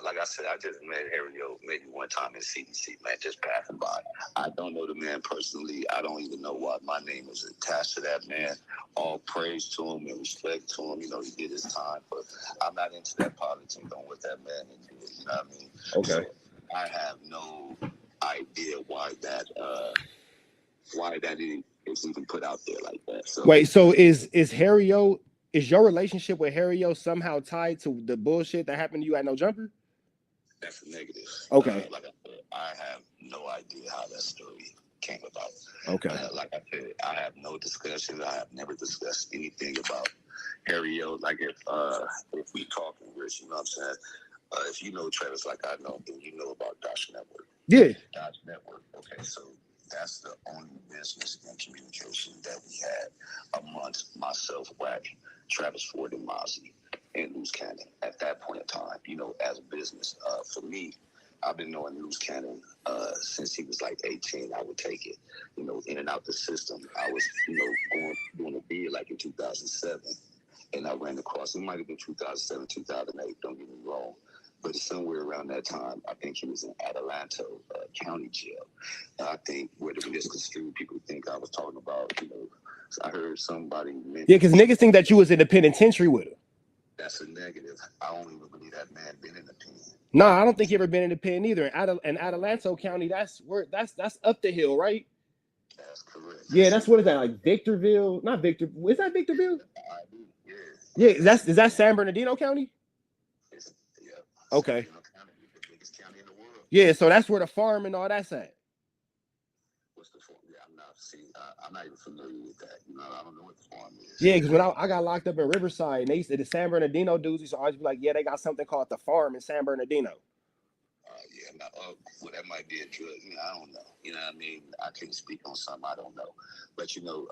Like I said, I just met Ariel maybe one time in CDC, man, just passing by. I don't know the man personally. I don't even know why my name is attached to that man. All praise to him and respect to him. You know, he did his time, but I'm not into that politics on what that man did. You know what I mean? Okay. So I have no idea why that is even put out there like that. So wait, so is Harry-O, is your relationship with Harry-O somehow tied to the bullshit that happened to you at No Jumper? that's a negative. Okay. Like I said, I have no idea how that story came about. Okay. Like I said, I have no discussion. I have never discussed anything about Harry-O. Like if we talking, Rich, you know what I'm saying? If you know Travis like I know, then you know about Dodge Network. Yeah. Dodge Network. Okay, so that's the only business and communication that we had amongst myself, Wack, Travis Ford, and Mozzie, and Luce Cannon at that point in time, you know, as a business. For me, I've been knowing Luce Cannon since he was like 18. I would take it, you know, in and out the system. I was, you know, doing a bid like in 2007, and I ran across, it might have been 2007, 2008, don't get me wrong. But somewhere around that time, I think he was in Adelanto County Jail. And I think where the misconstrued people think I was talking about, you know, I heard somebody mention. Yeah, because niggas think that you was in the penitentiary with him. That's a negative. I don't even believe that man been in the pen. No, I don't think he ever been in the pen either. In Adelanto County, that's up the hill, right? That's correct. Yeah, that's what is that, like Victorville? Not Victor. Is that Victorville? I do, yeah. Yeah, is that San Bernardino County? Yeah. Okay. San Bernardino County, the biggest county in the world. Yeah, so that's where the farm and all that's at. What's the farm? Yeah, I'm not even familiar with that. You know, I don't know what the farm is. Yeah, because when I got locked up in Riverside, and they used to, the San Bernardino dudes used to always be like, yeah, they got something called the farm in San Bernardino. Yeah, well, that might be a drug. You know, I don't know. You know what I mean? I can't speak on something I don't know. But, you know,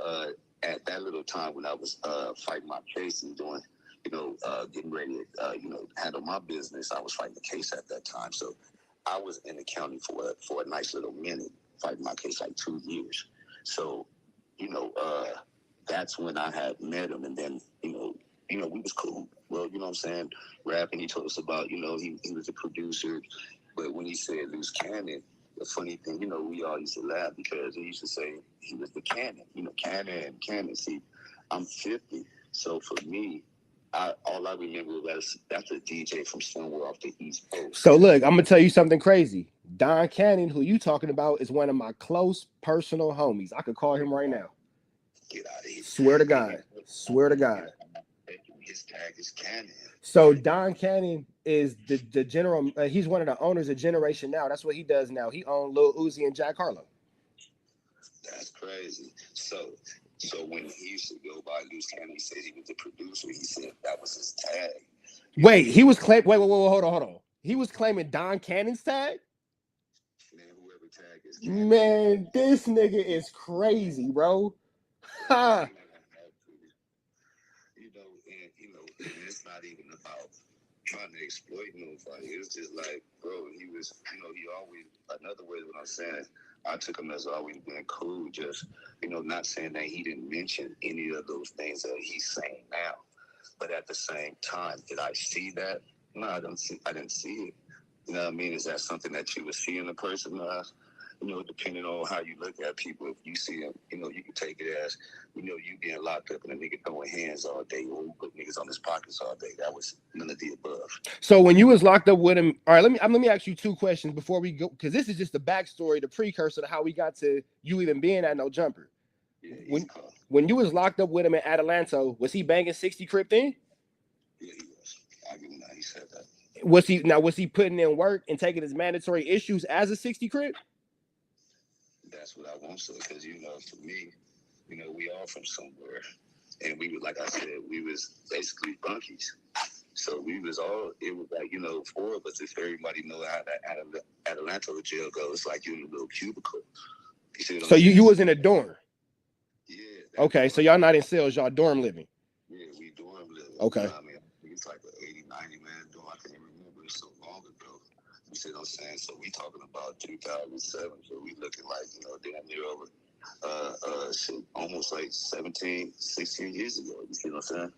at that little time when I was fighting my case and doing, you know, getting ready to, you know, handle my business, I was fighting the case at that time. So I was in the county for a nice little minute, fighting my case like 2 years. So, you know, that's when I had met him. And then, you know, we was cool. Well, you know what I'm saying? Rapping, he told us about, you know, he was a producer. But when he said Luce Cannon, the funny thing, you know, we all used to laugh because he used to say he was the Cannon, you know, Cannon. See, I'm 50. So for me, all I remember was that's a DJ from somewhere off the East Coast. So look, I'm going to tell you something crazy. Don Cannon, who you talking about, is one of my close personal homies. I could call him right now. Get out of here. Swear to God. Swear to God. His tag is Cannon. So Don Cannon is the general. He's one of the owners of Generation Now. That's what he does now. He owns Lil Uzi and Jack Harlow. That's crazy. So when he used to go by Luce Cannon, he said he was the producer. He said that was his tag. Wait, he was claiming. Wait, hold on. He was claiming Don Cannon's tag. Man, whoever tag is Cannon. Man, this nigga is crazy, bro. Ha. And it's not even about trying to exploit nobody. It's just like, bro, he was, you know, he always, another way what I'm saying, I took him as always being cool, just, you know, not saying that he didn't mention any of those things that he's saying now. But at the same time, did I see that? No, I didn't see it. You know what I mean? Is that something that you would see in a person? You know, depending on how you look at people, if you see them, you know, you can take it as, you know, you being locked up and a nigga throwing hands all day, or put niggas on his pockets all day. That was none of the above. So when you was locked up with him, all right, let me ask you two questions before we go, because this is just the backstory, the precursor to how we got to you even being at No Jumper. Yeah, when you was locked up with him in Adelanto, was he banging 60 Crip then? Yeah, he was. I give him that. He said that. Was he putting in work and taking his mandatory issues as a 60 Crip? That's what I want to, because, you know, for me, you know, we all from somewhere. And we were, like I said, we was basically bunkies. So we was all, it was like, you know, 4 of us, if everybody know how that Adelanto jail goes, it's like you're in a little cubicle. You see what I'm saying? You was in a dorm? Yeah. Okay, so y'all not in cells, y'all dorm living? Yeah, we dorm living. Okay. You know, I mean, it's like an 80, 90 man dorm. I can't remember. It's so long ago. You see what I'm saying? So we talking about 2007. So we looking like, you know, damn near over, almost like 17, 16 years ago. You see what I'm saying?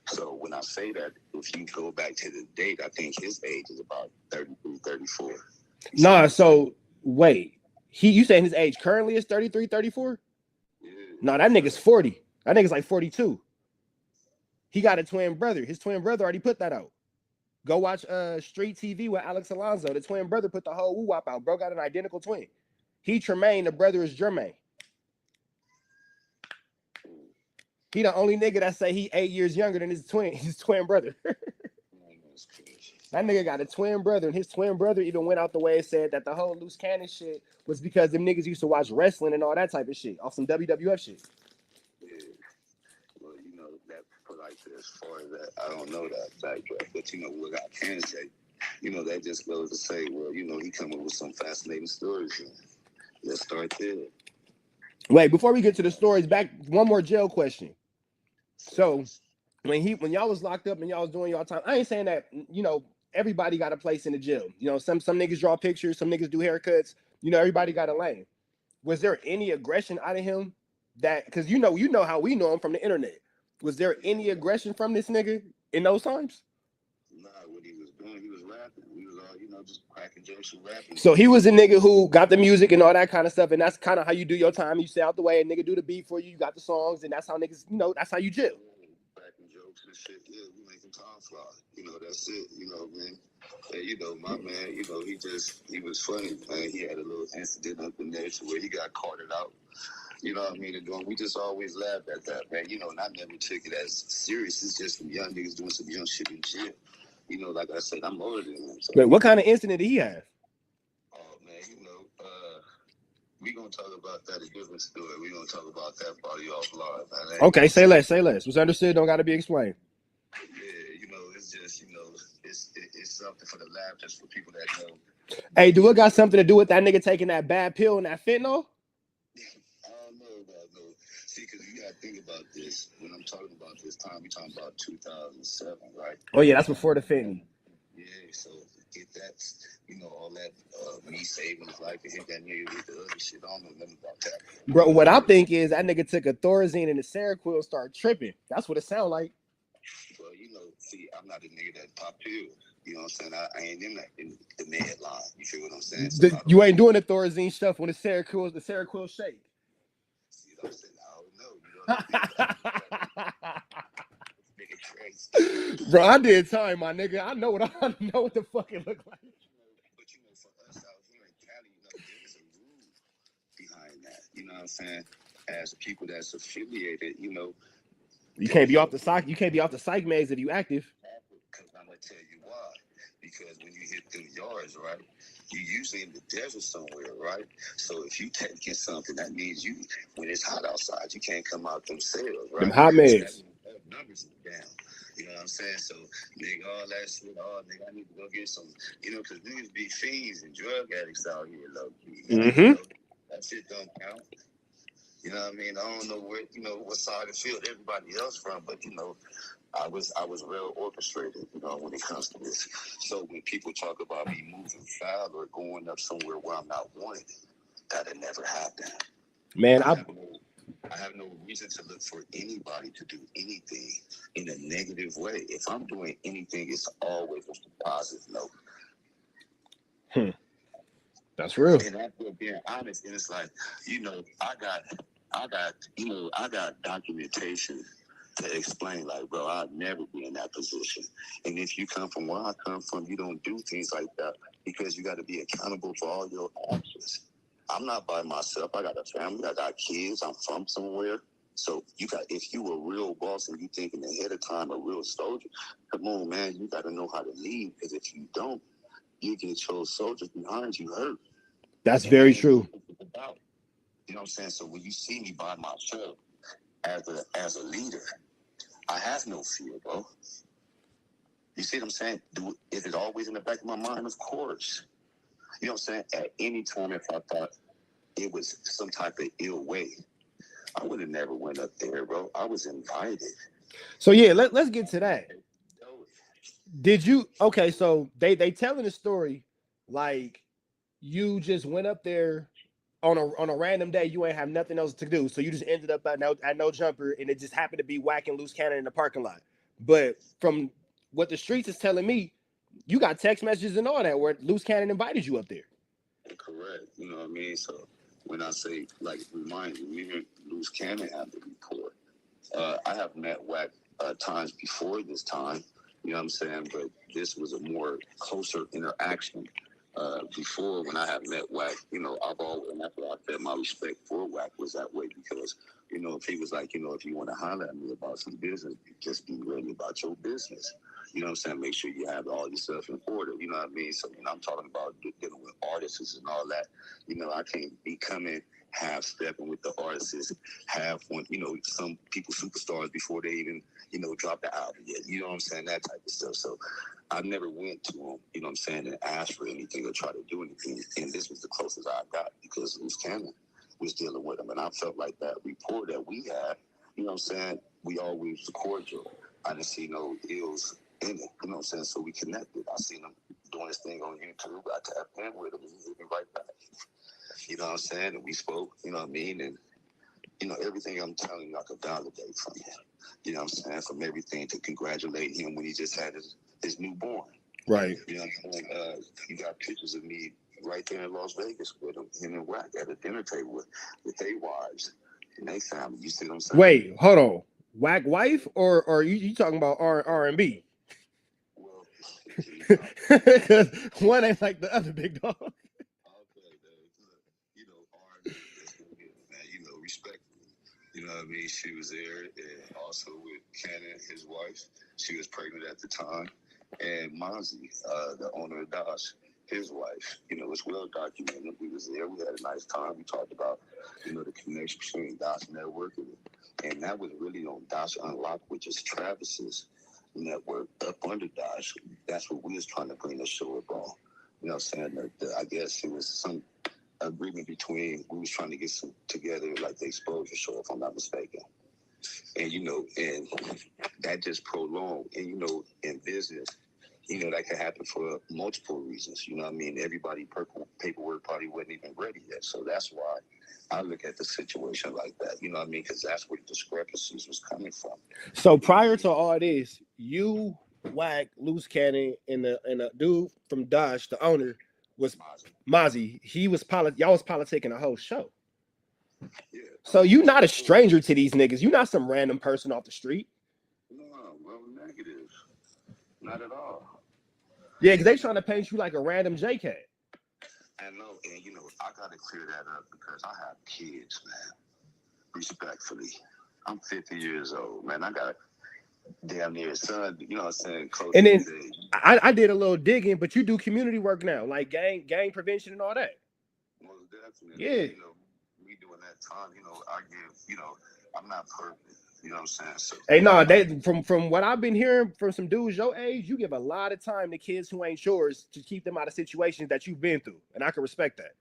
So when I say that, if you go back to the date, I think his age is about 33, 34. Nah, so wait. You saying his age currently is 33, 34? Yeah, Nah, that nigga's 40. That nigga's like 42. He got a twin brother. His twin brother already put that out. Go watch Street TV with Alex Alonso. The twin brother put the whole woo wop out. Bro got an identical twin. He Tremaine, the brother is Jermaine. He the only nigga that say he 8 years younger than his twin brother. That nigga got a twin brother, and his twin brother even went out the way and said that the whole loose cannon shit was because them niggas used to watch wrestling and all that type of shit, off some WWF shit. Yeah. Well, you know, that for like as far as that, I don't know that backtrack, but you know what I can say, you know, that just goes to say, well, you know, he coming with some fascinating stories. And let's start there. Wait, before we get to the stories, back one more jail question. So when y'all was locked up and y'all was doing y'all time, I ain't saying that, you know, everybody got a place in the jail. You know, some niggas draw pictures, some niggas do haircuts. You know, everybody got a lane. Was there any aggression out of him? That because you know how we know him from the internet. Was there any aggression from this nigga in those times? Nah, what he was doing, he was rapping. We was all, you know, just cracking jokes and rapping. So he was the nigga who got the music and all that kind of stuff, and that's kind of how you do your time. You stay out the way, and nigga do the beat for you. You got the songs, and that's how niggas, you know, that's how you chill. Cracking jokes and shit. Yeah, we making time fly. You know, that's it. You know, man. And, you know, my man, you know, he was funny, man. He had a little incident up in there where he got carted out. You know what I mean? And we just always laughed at that, man. You know, and I never took it as serious. It's just some young niggas doing some young shit in jail. You know, like I said, I'm older than him. So. But what kind of incident did he have? Oh, man, you know, we gonna talk about that a different story. We gonna talk about that party offline, man. Okay, say less. What's understood don't got to be explained. Yeah, you know, it's just, you know, it's something for the laugh, just for people that know. Hey, do it got something to do with that nigga taking that bad pill and that fentanyl? I don't know about no. See, because you gotta think about this. When I'm talking about this time, we talking about 2007, right? Oh yeah, that's before the fentanyl. Yeah, so get that, you know, all that me saving his life and hit that nigga with the other shit. I don't know nothing about that. Bro, what I think is that nigga took a Thorazine and a Seroquel and started tripping. That's what it sound like. Well, you know, see, I'm not a nigga that pop pills. You know what I'm saying? I ain't in that in the med line. You feel what I'm saying? So you ain't doing the Thorazine stuff when the Seroquel shake. See what I'm saying? I don't know. Nigga crazy. Bro, I did time, my nigga. I know what the fuck it look like. But you know, for us out here in Cali, you know, there is a rule behind that. You know what I'm saying? As people that's affiliated, you know, you can't be off the psych. You can't be off the psych meds if you active. Because I'm gonna tell you why. Because when you hit them yards, right, you usually in the desert somewhere, right? So if you taking something, that means you, when it's hot outside, you can't come out them cells, right? Them hot meds. So numbers are down. You know what I'm saying? So, nigga, all that shit, nigga, I need to go get some, you know, because niggas be fiends and drug addicts out here, low key. You know, that shit don't count. You know what I mean? I don't know where, you know, what side of the field everybody else from, but, you know, I was real orchestrated, you know, when it comes to this. So when people talk about me moving foul or going up somewhere where I'm not wanted, that'll never happen. Man, I have no reason to look for anybody to do anything in a negative way. If I'm doing anything, it's always a positive note. That's real. And that's what being honest. And it's like, you know, I got documentation to explain, like, bro, I'd never be in that position. And if you come from where I come from, you don't do things like that because you got to be accountable for all your actions. I'm not by myself. I got a family. I got kids. I'm from somewhere. So if you a real boss and you thinking ahead of time, a real soldier, come on, man, you got to know how to lead. Because if you don't, you get your soldiers behind you hurt. That's very true. You know what I'm saying? So when you see me by myself as a leader, I have no fear, bro. You see what I'm saying? Is it always in the back of my mind? Of course. You know what I'm saying? At any time, if I thought it was some type of ill way, I would have never went up there, bro. I was invited. So yeah, let's get to that. Did you? Okay, so they telling the story like you just went up there on a random day. You ain't have nothing else to do, so you just ended up at no jumper, and it just happened to be Wack and Luce Cannon in the parking lot. But from what the streets is telling me, you got text messages and all that where Luce Cannon invited you up there. Correct. You know what I mean? So when I say, like, remind you, me and Luce Cannon have the report. I have met Wack times before this time, you know what I'm saying? But this was a more closer interaction. Before, when I had met Wack, you know, I've always, and that's why I said my respect for Wack was that way, because, you know, if he was like, you know, if you want to holler at me about some business, just be ready about your business. You know what I'm saying? Make sure you have all your stuff in order. You know what I mean? So, you know, I'm talking about dealing with artists and all that. You know, I can't be coming half stepping with the artists, half one, you know, some people superstars before they even, you know, drop the album yet. You know what I'm saying? That type of stuff. So I never went to him, you know what I'm saying, and asked for anything or try to do anything. And this was the closest I got because Luce Cannon was dealing with him. And I felt like that rapport that we had, you know what I'm saying, we always was cordial. I didn't see no ills in it, you know what I'm saying? So we connected. I seen him doing his thing on YouTube. I tapped in with him and he hit me right back. You know what I'm saying? And we spoke, you know what I mean? And, you know, everything I'm telling you, I could validate from him. You know what I'm saying? From everything to congratulate him when he just had his newborn. Right. You know what I'm saying? You got pictures of me right there in Las Vegas with him and Wack at a dinner table with their wives and their family. You see what I'm saying? Wait, hold on. Wack wife or you talking about R&B? Well, because one ain't like the other, big dog. Okay, you know, R&B, man, you know, respectfully. You know what I mean? She was there, and also with Cannon, his wife. She was pregnant at the time. And Mozzie, the owner of Dosh, his wife, you know, it's well documented. We was there. We had a nice time. We talked about, you know, the connection between Dosh Network and that was really on Dosh Unlocked, which is Travis's network up under Dosh. That's what we was trying to bring the show up on. You know what I'm saying? I guess it was some agreement between, we was trying to get some together, like the exposure show, if I'm not mistaken. And, you know, and that just prolonged. And, you know, in business, you know, that could happen for multiple reasons. You know what I mean? Everybody paperwork probably wasn't even ready yet. So that's why I look at the situation like that. You know what I mean? Because that's where the discrepancies was coming from. So prior to all this, you, Wack, Luce Cannon, and the dude from Dosh, the owner, was Mozzie. He was y'all was politicking the whole show. Yeah. So you not a stranger to these niggas. You not some random person off the street. No, well, negative. Not at all. Yeah, because they trying to paint you like a random JK. I know, and you know, I gotta clear that up because I have kids, man. Respectfully, I'm 50 years old, man. I got damn near a son, you know what I'm saying? Close and then to I did a little digging, but you do community work now, like gang prevention and all that. Most definitely. Yeah. You know, me doing that time, you know, I give, you know, I'm not perfect. You know what I'm saying? So, hey, no, they from what I've been hearing from some dudes your age, you give a lot of time to kids who ain't yours to keep them out of situations that you've been through, and I can respect that.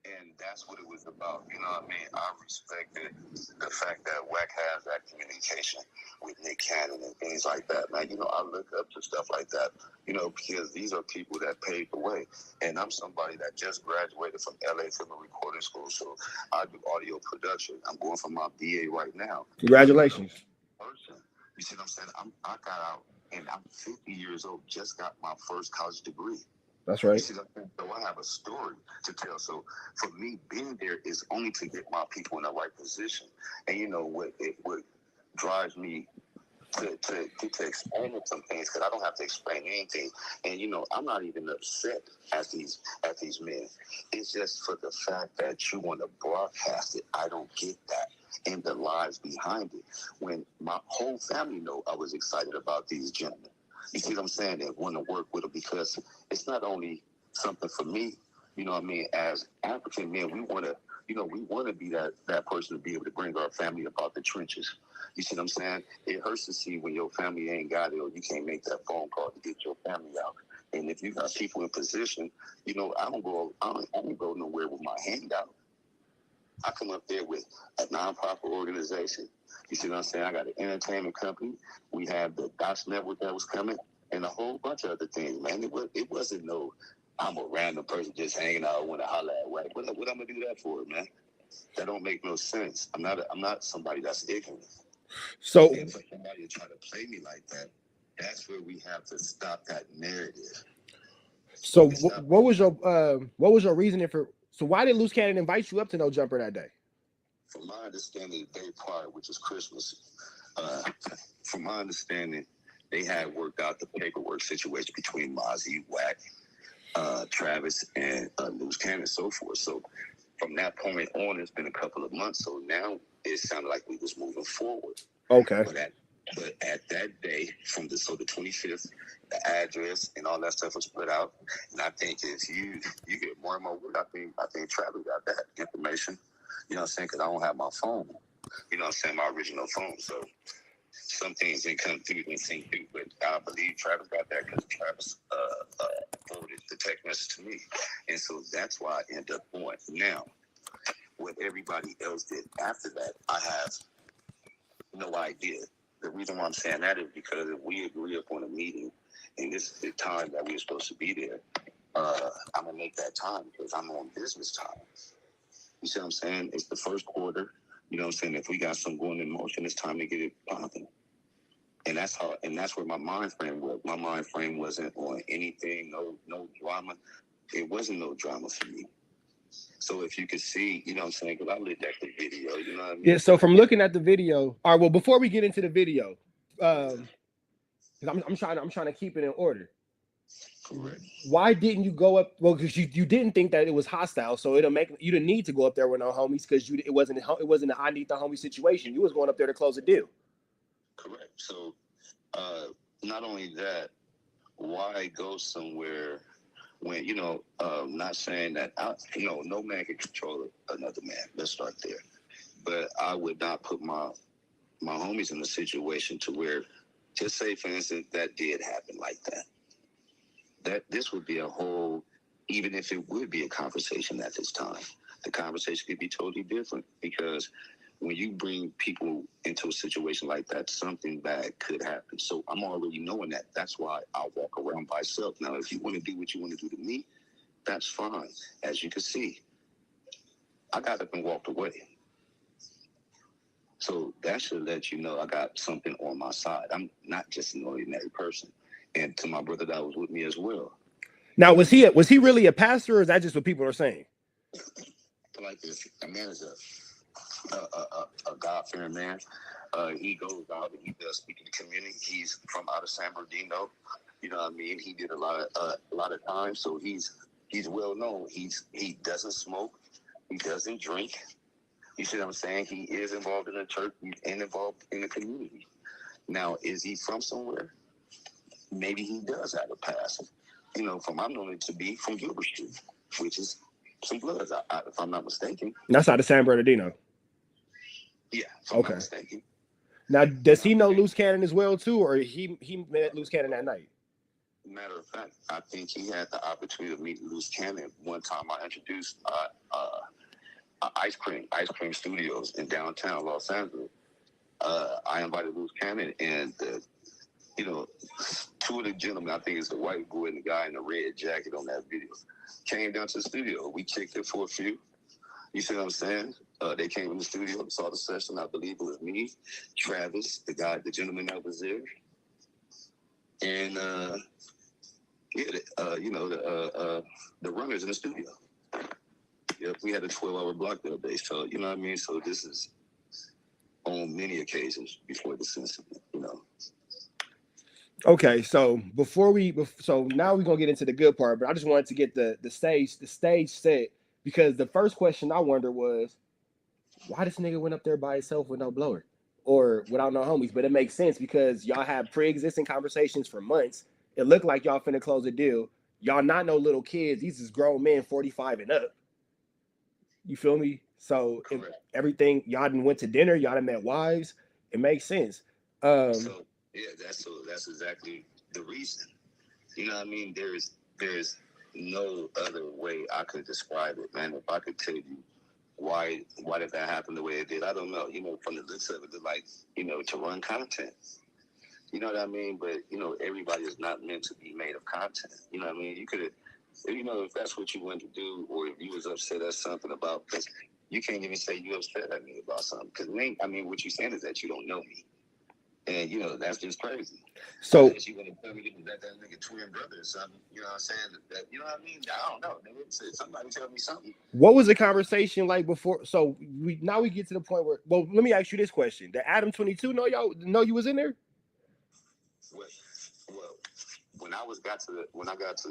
And that's what it was about. You know what I mean? I respected the fact that Wack has that communication with Nick Cannon and things like that, man. You know, I look up to stuff like that, you know, because these are people that paved the way. And I'm somebody that just graduated from LA Film and Recording School, so I do audio production. I'm going for my BA right now. Congratulations. Person. You see what I'm saying? I got out, and I'm 50 years old, just got my first college degree. That's right. So I have a story to tell. So for me, being there is only to get my people in the right position. And you know what drives me to explain some things, because I don't have to explain anything. And you know, I'm not even upset at these men. It's just for the fact that you want to broadcast it. I don't get that. And the lies behind it. When my whole family know I was excited about these gentlemen. You see what I'm saying? And want to work with them, because it's not only something for me, you know what I mean? As African men, we want to, you know, we want to be that person to be able to bring our family about the trenches. You see what I'm saying? It hurts to see when your family ain't got it, or you can't make that phone call to get your family out. And if you got people in position, you know, I don't go nowhere with my hand out. I come up there with a nonprofit organization. You see what I'm saying? I got an entertainment company. We have the Dosh Network that was coming, and a whole bunch of other things, man. It wasn't no, I'm a random person just hanging out when I holler at Wack. What I'm gonna do that for, man? That don't make no sense. I'm not somebody that's ignorant. So, And for somebody to try to play me like that, that's where we have to stop that narrative. so what was your reasoning for? So why did Luce Cannon invite you up to No Jumper that day? From my understanding, the day prior, which was Christmas, uh, from my understanding, they had worked out the paperwork situation between Mozzie, Wack, Travis, and Luce Cannon, and so forth. So from that point on, it's been a couple of months. So now it sounded like we was moving forward. Okay. But at that day, the 25th, the address and all that stuff was put out. And I think if you get more and more work, I think Travis got that information. You know what I'm saying? Because I don't have my phone. You know what I'm saying? My original phone. So some things didn't come through, didn't sink through. But I believe Travis got that because Travis forwarded the text message to me. And so that's why I ended up going. Now, what everybody else did after that, I have no idea. The reason why I'm saying that is because if we agree upon a meeting and this is the time that we're supposed to be there, I'm going to make that time because I'm on business time. You see what I'm saying? It's the first quarter. You know what I'm saying? If we got some going in motion, it's time to get it popping. And that's where my mind frame was. My mind frame wasn't on anything, no drama. It wasn't no drama for me. So if you could see, you know what I'm saying? Because I looked at the video, you know what I mean? Yeah, so from looking at the video, all right, well, before we get into the video, I'm trying to keep it in order. Correct. Why didn't you go up? Well, because you didn't think that it was hostile, so you didn't need to go up there with no homies because it wasn't an I need the homie situation. You was going up there to close a deal. Correct. So not only that, why go somewhere when not saying that no man can control another man. Let's start there. But I would not put my homies in a situation to where, just say for instance, that did happen like that. That this would be a whole, even if it would be a conversation at this time, the conversation could be totally different because when you bring people into a situation like that, something bad could happen. So I'm already knowing that. That's why I walk around by myself. Now, if you want to do what you want to do to me, that's fine. As you can see, I got up and walked away. So that should let you know I got something on my side. I'm not just an ordinary person. And to my brother that was with me as well. Now, was he really a pastor, or is that just what people are saying? Like this, a man is a God-fearing man. He goes out and he does speak in the community. He's from out of San Bernardino. You know what I mean? He did a lot of time, so he's well known. He doesn't smoke. He doesn't drink. You see what I'm saying? He is involved in the church and involved in the community. Now, is he from somewhere? Maybe he does have a past. From I'm known to be from Gilbert Street, which is some Bloods, if I'm not mistaken. That's out of San Bernardino. Yeah, if I'm not mistaken. Now, does he know Luce Cannon as well too, or he met Luce Cannon that night? Matter of fact, I think he had the opportunity to meet Luce Cannon one time. I introduced ice cream studios in downtown Los Angeles. I invited Luce Cannon and two of the gentlemen, I think it's the white boy and the guy in the red jacket on that video, came down to the studio. We kicked it for a few. You see what I'm saying? They came in the studio, saw the session. I believe it was me, Travis, the gentleman that was there, and the runners in the studio. Yep, we had a 12-hour block that day. So you know what I mean. So this is on many occasions before this incident. Okay, so now we're gonna get into the good part, but I just wanted to get the stage set because the first question I wondered was why this nigga went up there by himself with no blower or without no homies. But it makes sense because y'all have pre-existing conversations for months. It looked like y'all finna close a deal. Y'all not no little kids. These is grown men, 45 and up. You feel me? So if everything y'all done went to dinner, y'all done met wives. It makes sense. So yeah, that's exactly the reason. You know what I mean? There's no other way I could describe it, man. If I could tell you why did that happen the way it did, I don't know. From the looks of it, like to run content. You know what I mean? But everybody is not meant to be made of content. You know what I mean? You could have, if that's what you wanted to do, or if you was upset at something about this, you can't even say you upset at me about something. Because I mean, what you're saying is that you don't know me. And, you know, that's just crazy. So, unless you want to tell me that nigga twin brother or something, you know what I'm saying? That, you know what I mean? I don't know. Somebody tell me something. what was the conversation like before? So now we get to the point where, well, let me ask you this question. Did Adam 22 know you was in there? Well, when I got to the,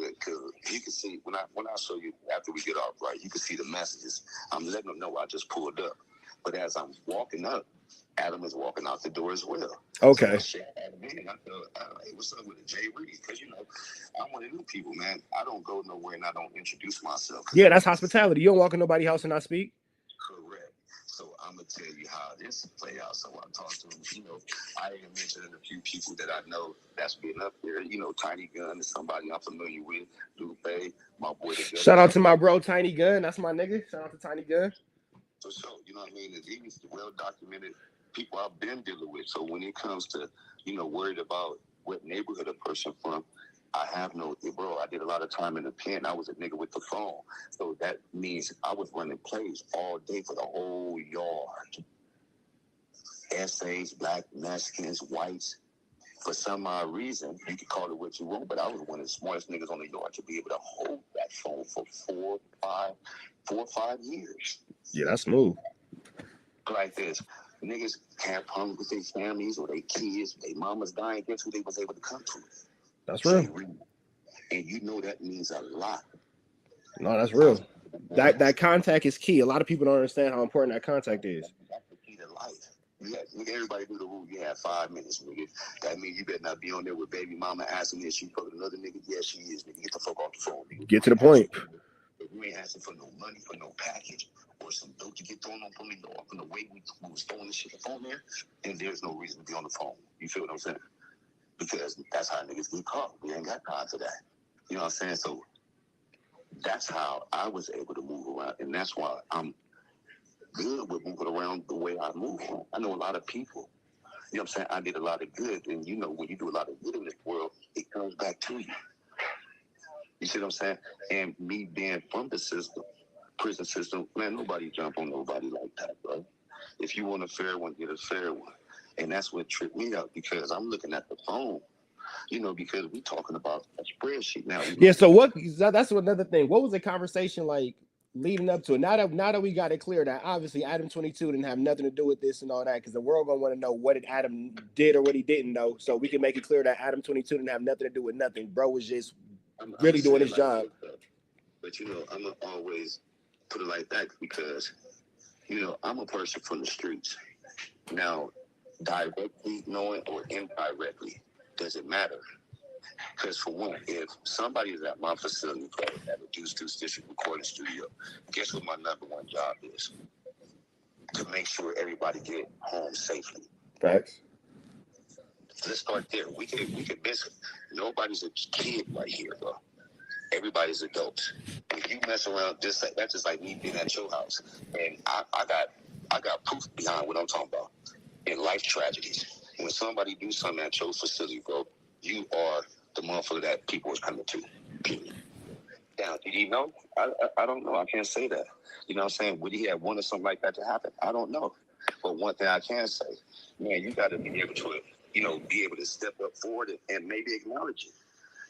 because you can see when I show you after we get off, right, you can see the messages. I'm letting them know I just pulled up. But as I'm walking up, Adam is walking out the door as well. Okay. So Adam in, I feel, hey, what's up with it, Jay Reed? Because, you know, I'm one of new people, man. I don't go nowhere and I don't introduce myself. Yeah, that's hospitality. You don't walk in nobody's house and not speak. Correct. So I'm going to tell you how this play out. So I talked to him, you know, I even mentioned a few people that I know that's been up there. You know, Tiny Gun is somebody I'm familiar with. Luce, my boy. Shout out to my bro, Tiny Gun. That's my nigga. Shout out to Tiny Gun. For sure. You know what I mean? These well-documented people I've been dealing with. So when it comes to, you know, worried about what neighborhood a person from, I have no, bro, I did a lot of time in the pen. I was a nigga with the phone. So that means I was running plays all day for the whole yard. Essays, black, Mexicans, whites. For some odd reason, you can call it what you want, but I was one of the smartest niggas on the yard to be able to hold that phone for 4 or 5 years. Yeah, that's smooth. Like this. Niggas have problems with their families or their kids, their mamas dying. Guess who they was able to come to? That's real. And you know that means a lot. No, that's real. That contact is key. A lot of people don't understand how important that contact is. That's the key to life. Nigga, everybody do the rule. You have 5 minutes, nigga. That means you better not be on there with baby mama asking if she fucking another nigga. Yes, she is, nigga. Get the fuck off the phone, nigga. Get to the point. If you ain't asking for no money, for no package, or some dope to get thrown on from the way we was throwing this shit on there, and there's no reason to be on the phone. You feel what I'm saying? Because that's how niggas get caught. We ain't got time for that. You know what I'm saying? So that's how I was able to move around, and that's why I'm good with moving around the way I move. I know a lot of people. You know what I'm saying? I did a lot of good, and you know when you do a lot of good in this world, it comes back to you. You see what I'm saying? And me being from the system, prison system, man, nobody jump on nobody like that, bro. If you want a fair one, get a fair one. And that's what tripped me out because I'm looking at the phone, you know, because we talking about a spreadsheet now. Yeah, so that's another thing. What was the conversation like leading up to it? Now that we got it clear that obviously Adam 22 didn't have nothing to do with this and all that, because the world gonna want to know what did Adam did or what he didn't know. So we can make it clear that Adam 22 didn't have nothing to do with nothing. Bro was just really doing his job. But you know, I'm gonna always put it like that because, you know, I'm a person from the streets. Now, directly knowing or indirectly, doesn't matter. Because for one, if somebody is at my facility at a Deuce District recording studio, guess what my number one job is? To make sure everybody get home safely. Facts. Let's start there. We could basically, nobody's a kid right here, bro. Everybody's adults. If you mess around, that's just like me being at your house, and I got proof behind what I'm talking about. In life tragedies, when somebody do something at your facility, bro, you are the motherfucker that people is coming to. Period. Now, did he know? I don't know. I can't say that. You know what I'm saying? Would he have wanted something like that to happen? I don't know. But one thing I can say, man, you got to be able to, you know, be able to step up forward and maybe acknowledge it.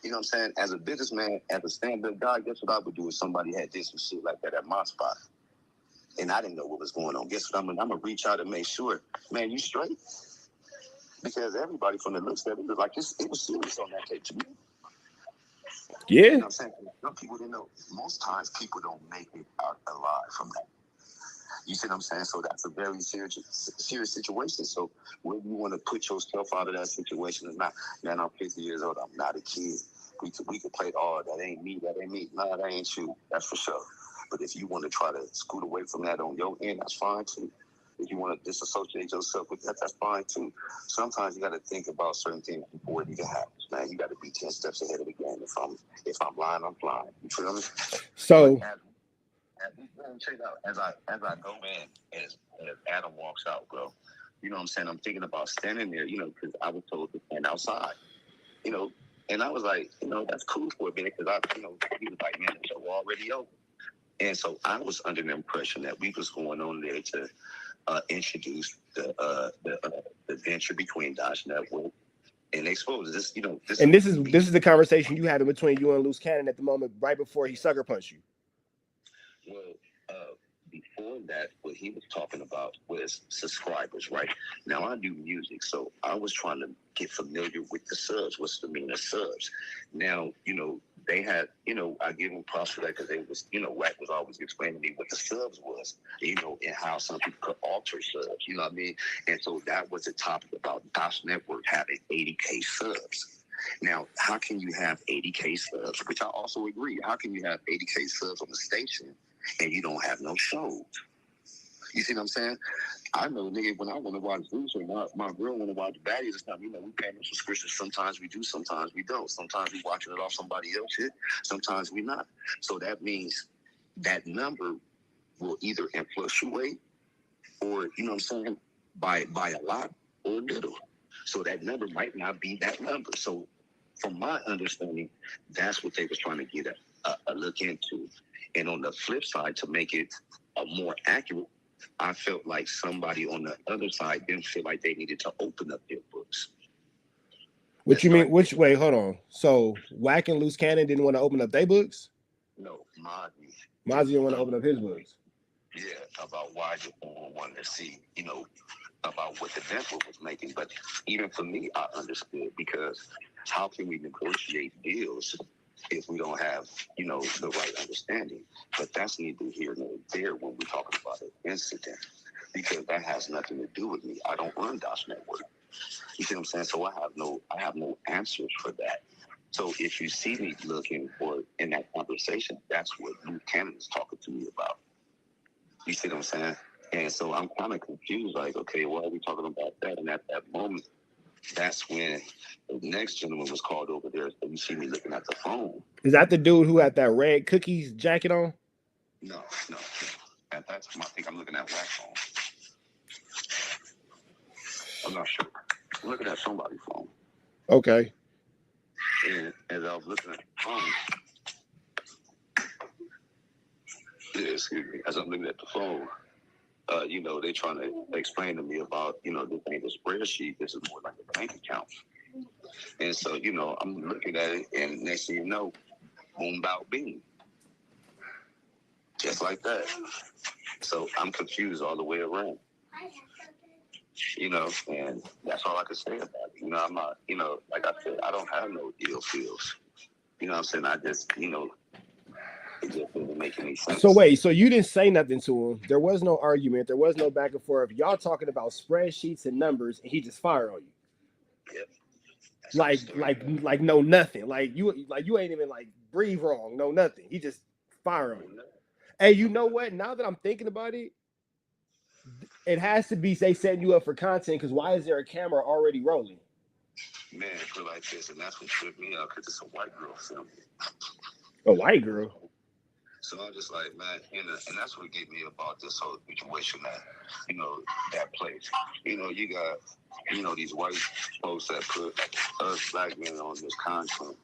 You know what I'm saying? As a businessman, as a stand-up guy, guess what I would do if somebody had did some shit like that at my spot? And I didn't know what was going on. Guess what? I'm going to reach out and make sure, man, you straight? Because everybody from the looks of it was like, it was serious on that tape to me. Yeah. You know what I'm saying? Some people didn't know. Most times people don't make it out alive from that. You see what I'm saying? So that's a very serious situation. So whether you want to put yourself out of that situation or not, man, I'm 50 years old. I'm not a kid. We could play, oh, that ain't me. No, that ain't you. That's for sure. But if you want to try to scoot away from that on your end, that's fine too. If you want to disassociate yourself with that, that's fine too. Sometimes you got to think about certain things before it even happens, man. You got to be 10 steps ahead of the game. If I'm blind, I'm blind. You feel me? So as I go in, as Adam walks out, bro, you know what I'm saying? I'm thinking about standing there, you know, because I was told to stand outside, you know, and I was like, you know, that's cool for a minute because he was like, man, the show already over. And so I was under the impression that we was going on there to introduce the venture between Dodge Network and expose this. You know, this is the conversation you had in between you and Luce Cannon at the moment, right before he sucker punched you. Well, before that, what he was talking about was subscribers, right? Now, I do music, so I was trying to get familiar with the subs. What's the meaning of subs? Now, you know, they had, you know, I give them props for that because they was, you know, Wack was always explaining to me what the subs was, you know, and how some people could alter subs, you know what I mean? And so that was a topic about Dosh Network having 80K subs. Now, how can you have 80K subs? Which I also agree. How can you have 80K subs on the station and you don't have no shows? You see what I'm saying? I know, nigga, when I want to watch Luce or my girl want to watch Baddies and stuff, you know, we pay no subscriptions. Sometimes we do, sometimes we don't. Sometimes we watching it off somebody else's shit. Sometimes we not. So that means that number will either fluctuate or, you know what I'm saying, by a lot or little. So that number might not be that number. So from my understanding, that's what they was trying to get a look into. And on the flip side, to make it more accurate, I felt like somebody on the other side didn't feel like they needed to open up their books. What you mean? Which way? Hold on. So Wack and Luce Cannon didn't want to open up their books? No, Mozzie didn't want to open up his books. Yeah, about why the people wanted to see, you know, about what the network was making. But even for me, I understood, because how can we negotiate deals if we don't have, you know, the right understanding? But that's neither here nor there when we're talking about an incident, because that has nothing to do with me. I don't run Dosh Network. You see what I'm saying? So I have no answers for that. So if you see me looking for in that conversation, that's what Luke Cannon is talking to me about. You see what I'm saying? And so I'm kind of confused, like, okay, why are we talking about that? And at that moment, that's when the next gentleman was called over there. So you see me looking at the phone. Is that the dude who had that red cookies jacket on? No. At that time, I think I'm looking at Wack's phone. I'm not sure. I'm looking at somebody's phone. Okay. And as I was looking at the phone, as I'm looking at the phone, you know, they trying to explain to me about, you know, this ain't a spreadsheet. This is more like a bank account. And so, you know, I'm looking at it, and next thing you know, boom, bow, bing. Just like that. So I'm confused all the way around. You know, and that's all I can say about it. You know, I'm not, you know, like I said, I don't have no ill feels. You know what I'm saying? I just, you know, it just didn't make any sense. So wait, so you didn't say nothing to him. There was no argument. There was no back and forth. Y'all talking about spreadsheets and numbers, and he just fired on you. Yep. Like no nothing. Like you ain't even like breathe wrong. No nothing. He just fired on you. Hey, you know what? Now that I'm thinking about it, it has to be they setting you up for content, because why is there a camera already rolling? Man, it feel like this, and that's what tripped me out, because it's a white girl filming. A white girl? So I'm just like, man, and that's what get me about this whole situation, that, you know, that place. You know, you got, you know, these white folks that put us black men on this content,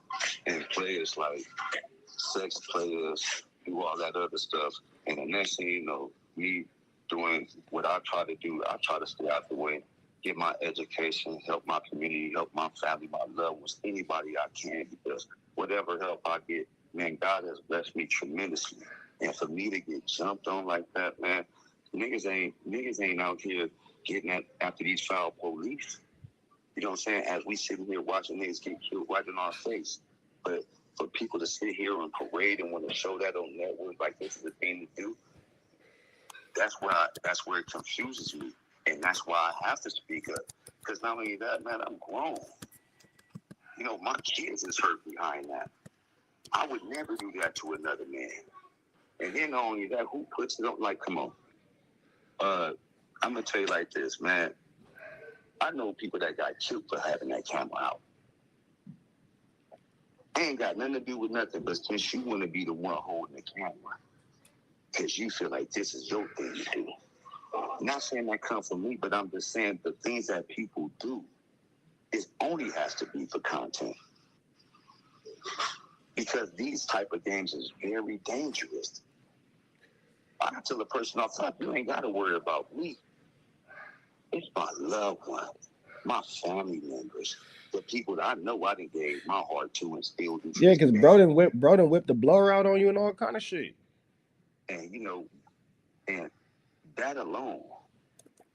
and players like sex players do all that other stuff. And the next thing you know, me doing what I try to do, I try to stay out the way, get my education, help my community, help my family, my loved ones, anybody I can, because whatever help I get, man, God has blessed me tremendously. And for me to get jumped on like that, man, niggas ain't out here getting after these foul police. You know what I'm saying? As we sitting here watching niggas get killed right in our face. But for people to sit here and parade and want to show that on network like this is the thing to do, that's where it confuses me. And that's why I have to speak up. Because not only that, man, I'm grown. You know, my kids is hurt behind that. I would never do that to another man. And then not only that, who puts it on? Like, come on. I'm going to tell you like this, man. I know people that got killed for having that camera out. Ain't got nothing to do with nothing, but since you want to be the one holding the camera, because you feel like this is your thing to do. Not saying that comes from me, but I'm just saying the things that people do, it only has to be for content. Because these type of games is very dangerous. I tell a person off top, you ain't got to worry about me. It's my loved one, my family members, the people that I know I done gave my heart to and still do. Yeah, because bro done whipped the blower out on you and all kind of shit. And you know, and that alone,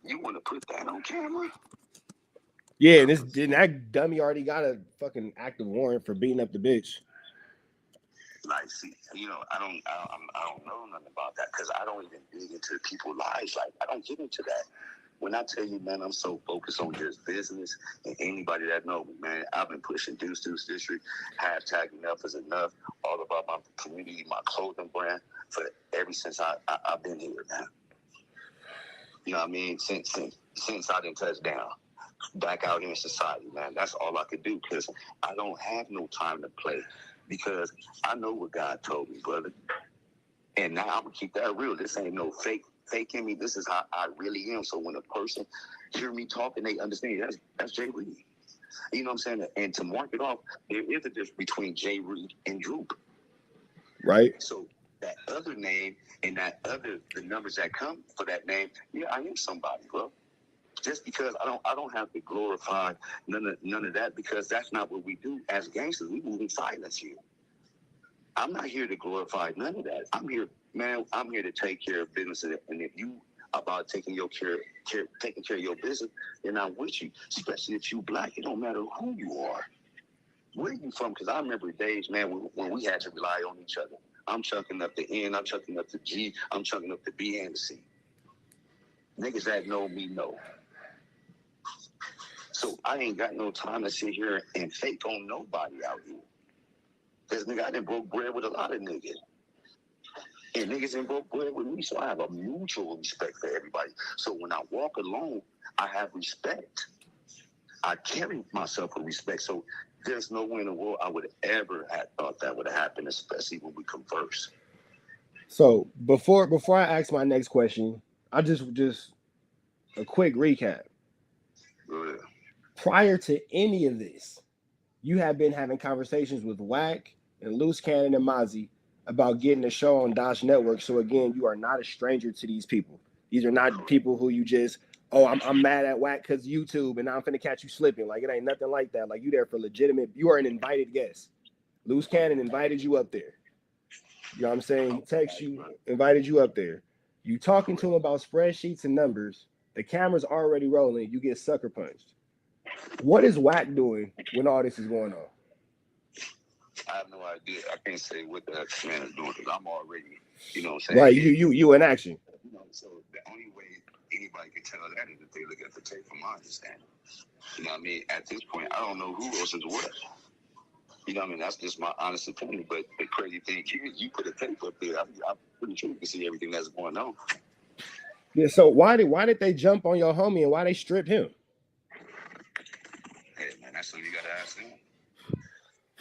you want to put that on camera? Yeah, and that dummy already got a fucking active warrant for beating up the bitch. Like, see, you know, I don't know nothing about that because I don't even dig into people's lives. Like, I don't get into that. When I tell you, man, I'm so focused on just business, and anybody that know me, man, I've been pushing Deuce District, hashtag enough is enough, all about my community, my clothing brand, for ever since I've been here, man. You know what I mean? Since I didn't touch down, back out in society, man. That's all I could do because I don't have no time to play because I know what God told me, brother. And now I'm gonna keep that real. This ain't no faking me. This is how I really am. So when a person hear me talking, they understand that's Jay Reed. You know what I'm saying? And to mark it off, there is a difference between Jay Reed and Droop. Right. So that other name and the numbers that come for that name, yeah, I am somebody, bro. Just because I don't have to glorify none of that because that's not what we do as gangsters. We move in silence here. I'm not here to glorify none of that. I'm here, man. I'm here to take care of business, and if you about taking care of your business, then I'm with you. Especially if you black, it don't matter who you are. Where you from? Because I remember days, man, when we had to rely on each other. I'm chucking up the N, I'm chucking up the G, I'm chucking up the B and the C. Niggas that know me know. So I ain't got no time to sit here and fake on nobody out here. Because nigga, I done broke bread with a lot of niggas. And niggas done broke bread with me, so I have a mutual respect for everybody. So when I walk alone, I have respect. I carry myself with respect. So there's no way in the world I would ever have thought that would have happened, especially when we converse. So before I ask my next question, I just a quick recap. Yeah. Prior to any of this, you have been having conversations with Wack and Luce Cannon and Mozzie about getting a show on Dosh Network. So again, you are not a stranger to these people. These are not people who you just, I'm mad at Wack because YouTube and now I'm finna catch you slipping. Like, it ain't nothing like that. Like, you there for legitimate, you are an invited guest. Luce Cannon invited you up there. You know what I'm saying? He texted you, invited you up there. You talking to him about spreadsheets and numbers. The camera's already rolling. You get sucker punched. What is Wack doing when all this is going on? I have no idea. I can't say what the man is doing because I'm already, you know what I'm saying? Right, you in action. You know, so the only way anybody can tell that is if they look at the tape from my understanding. You know what I mean? At this point, I don't know who else is what. You know what I mean? That's just my honest opinion. But the crazy thing, you put a tape up there, I'm pretty sure you can see everything that's going on. Yeah, so why did they jump on your homie and why they strip him? Hey, man, that's something you got to ask him.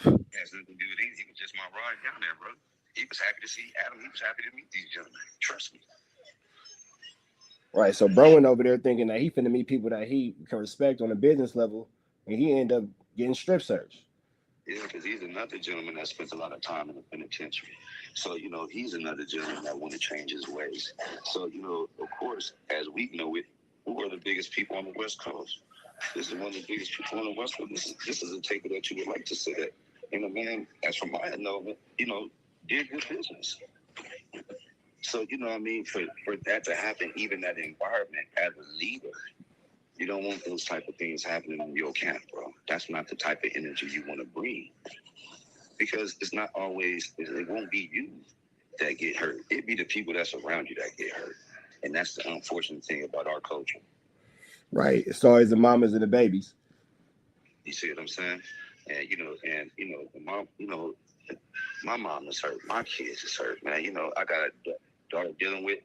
It has nothing to do with anything. He was just my ride down there, bro. He was happy to see Adam. He was happy to meet these gentlemen. Trust me. Right, so bro went over there thinking that he finna meet people that he can respect on a business level, and he ended up getting strip searched. Yeah, because he's another gentleman that spends a lot of time in the penitentiary. So, you know, he's another gentleman that want to change his ways. So, you know, of course, as we know it, who are the biggest people on the West Coast? This is one of the biggest people on the West Coast. This is a taker that you would like to say that. And a man, as from my know, you know, did good business. So, you know what I mean? For that to happen, even that environment as a leader, you don't want those type of things happening in your camp, bro. That's not the type of energy you want to bring. Because it's not always, it won't be you that get hurt. It be the people that's around you that get hurt. And that's the unfortunate thing about our culture. Right. It's always the mamas and the babies. You see what I'm saying? And, the mom, my mom is hurt. My kids is hurt, man. You know, I got a daughter dealing with,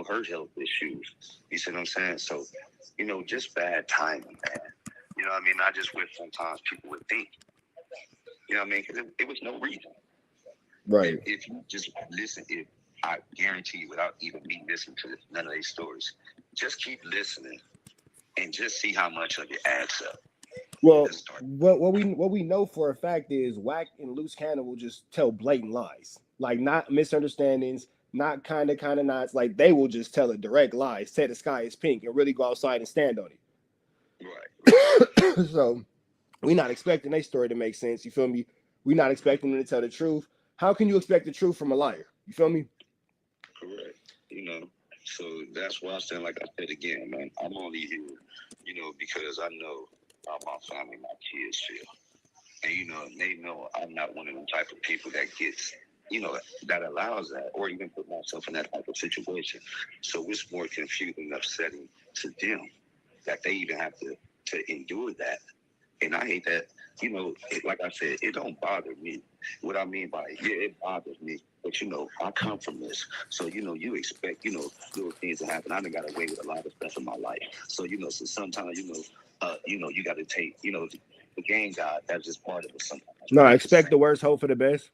her health issues. You see what I'm saying? So, just bad timing, man. You know what I mean? Not just what sometimes people would think. You know what I mean? Because it was no reason. Right. If you just listen, I guarantee you, without even me listening to none of these stories, just keep listening and just see how much of it adds up. Well, what we know for a fact is Wack and Luce Cannon will just tell blatant lies, like not misunderstandings, not kind of not. It's like they will just tell a direct lie, say the sky is pink, and really go outside and stand on it. Right. So we're not expecting their story to make sense. You feel me? We're not expecting them to tell the truth. How can you expect the truth from a liar? You feel me? Correct. So that's why I stand, like I said again, man, I'm only here, because I know how my family, my kids feel. And, they know I'm not one of them type of people that gets, that allows that, or even put myself in that type of situation. So it's more confusing and upsetting to them that they even have to endure that. And I hate that, like I said, it don't bother me. What I mean by it, yeah, it bothers me. But, I come from this. So, you expect, little things to happen. I done got away with a lot of stuff in my life. So, so sometimes, you got to take, the game God, that's just part of it sometimes. No, I expect the worst, hope for the best.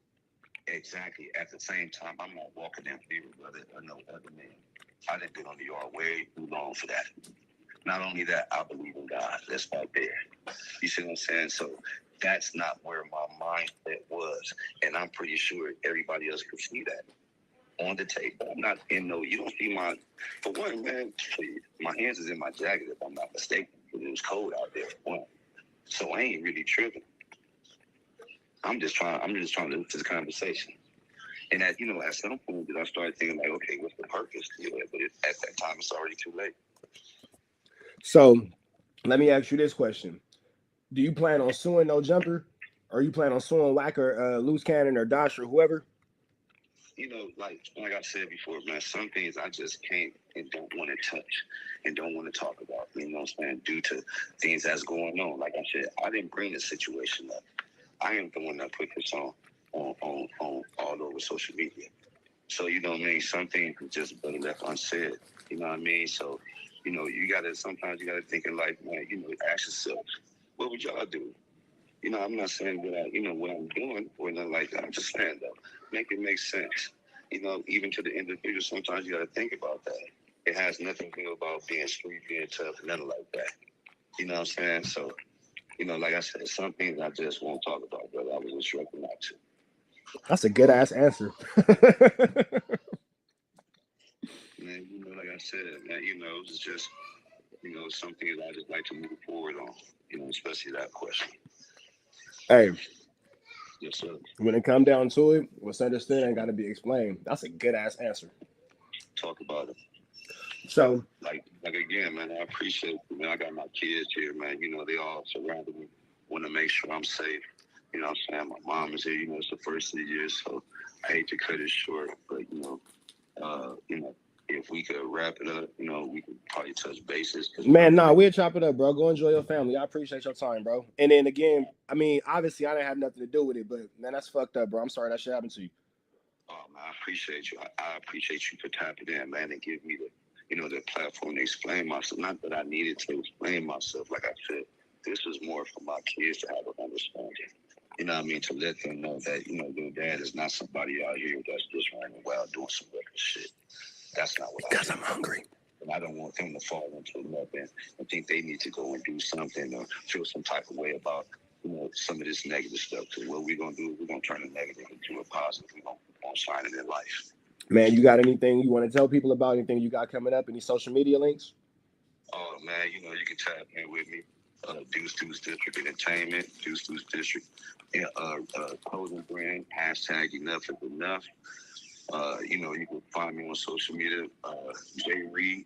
Exactly. At the same time, I'm not walking in fear, brother, or no other man. I done been on the yard way too long for that. Not only that, I believe in God. That's right there. You see what I'm saying? So that's not where my mindset was. And I'm pretty sure everybody else could see that on the table. I'm not in you don't see for one, man, please, my hands is in my jacket if I'm not mistaken, because it was cold out there for one. So I ain't really tripping. I'm just trying to listen to the conversation. And at some point, I started thinking like, okay, what's the purpose? But at that time, it's already too late. So let me ask you this question. Do you plan on suing No Jumper? Or you plan on suing Wack or Luce Cannon or Dosh or whoever? Like I said before, man, some things I just can't and don't want to touch and don't want to talk about, you know what I'm saying, due to things that's going on. Like I said, I didn't bring the situation up. I am the one that put this on all over social media. So, you know what I mean? Some things just better left unsaid. You know what I mean? So, sometimes you gotta think in life, man, ask yourself, what would y'all do? I'm not saying what I'm doing or nothing like that. I'm just saying, though, make it make sense. Even to the individual, sometimes you got to think about that. It has nothing to do about being street, being tough, nothing like that. You know what I'm saying? So, like I said, some things I just won't talk about, brother. I was instructed not to. That's a good ass answer. Man, like I said, man, it's just, some things I just like to move forward on, especially that question. Hey. Yes, sir. When it come down to it, what's understood ain't got to be explained. That's a good ass answer. Talk about it. So, like again, man, I appreciate you, man. I got my kids here, man. They all surrounded me. Want to make sure I'm safe. You know what I'm saying? My mom is here. It's the first of the year, so I hate to cut it short, but if we could wrap it up, we could probably touch bases. Man, we'll chop it up, bro. Go enjoy your family. I appreciate your time, bro. And then again, I mean, obviously, I didn't have nothing to do with it, but man, that's fucked up, bro. I'm sorry that shit happened to you. Oh man, I appreciate you. I appreciate you for tapping in, man, and give me the platform to explain myself. Not that I needed to explain myself. Like I said, this is more for my kids to have an understanding. You know what I mean? To let them know that, their dad is not somebody out here that's just running wild doing some reckless shit. That's not what because I'm hungry. And I don't want them to fall into nothing and think they need to go and do something or feel some type of way about, some of this negative stuff. Because what we're going to do, we're going to turn the negative into a positive. We're going to shine it in life. Man, you got anything you want to tell people about? Anything you got coming up? Any social media links? Oh, man, you can tap in with me. Deuce District Entertainment, Deuce District clothing brand, # enough is enough. You can find me on social media, Jay Reed,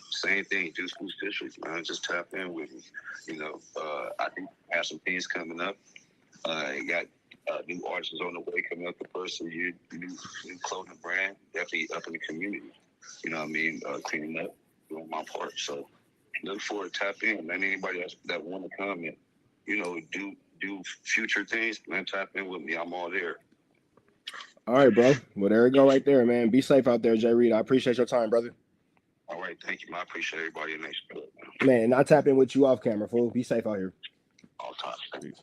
same thing, Deuce District, man, just tap in with me. I think I have some things coming up. I got new artists on the way coming up the first of the year, new clothing brand, definitely up in the community. You know what I mean? Cleaning up, doing my part. So look forward to tap in, man. Anybody else that want to come and, do future things, man, tap in with me. I'm all there. All right, bro. Well, there you go right there, man. Be safe out there, Jay Reed. I appreciate your time, brother. All right, thank you, man. I appreciate everybody in next club, man, I tap in with you off camera, fool. Be safe out here. All time.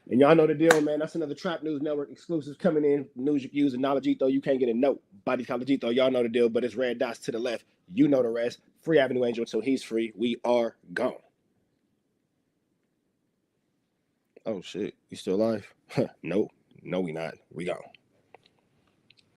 And y'all know the deal, man. That's another Trap News Network exclusive coming in. News you can use, and Knowledgeito, you can't get a note. Body Collegito, y'all know the deal, but it's red dots to the left. You know the rest. Free Avenue Angel until he's free. We are gone. Oh, shit. You still alive? No, we not. We gone.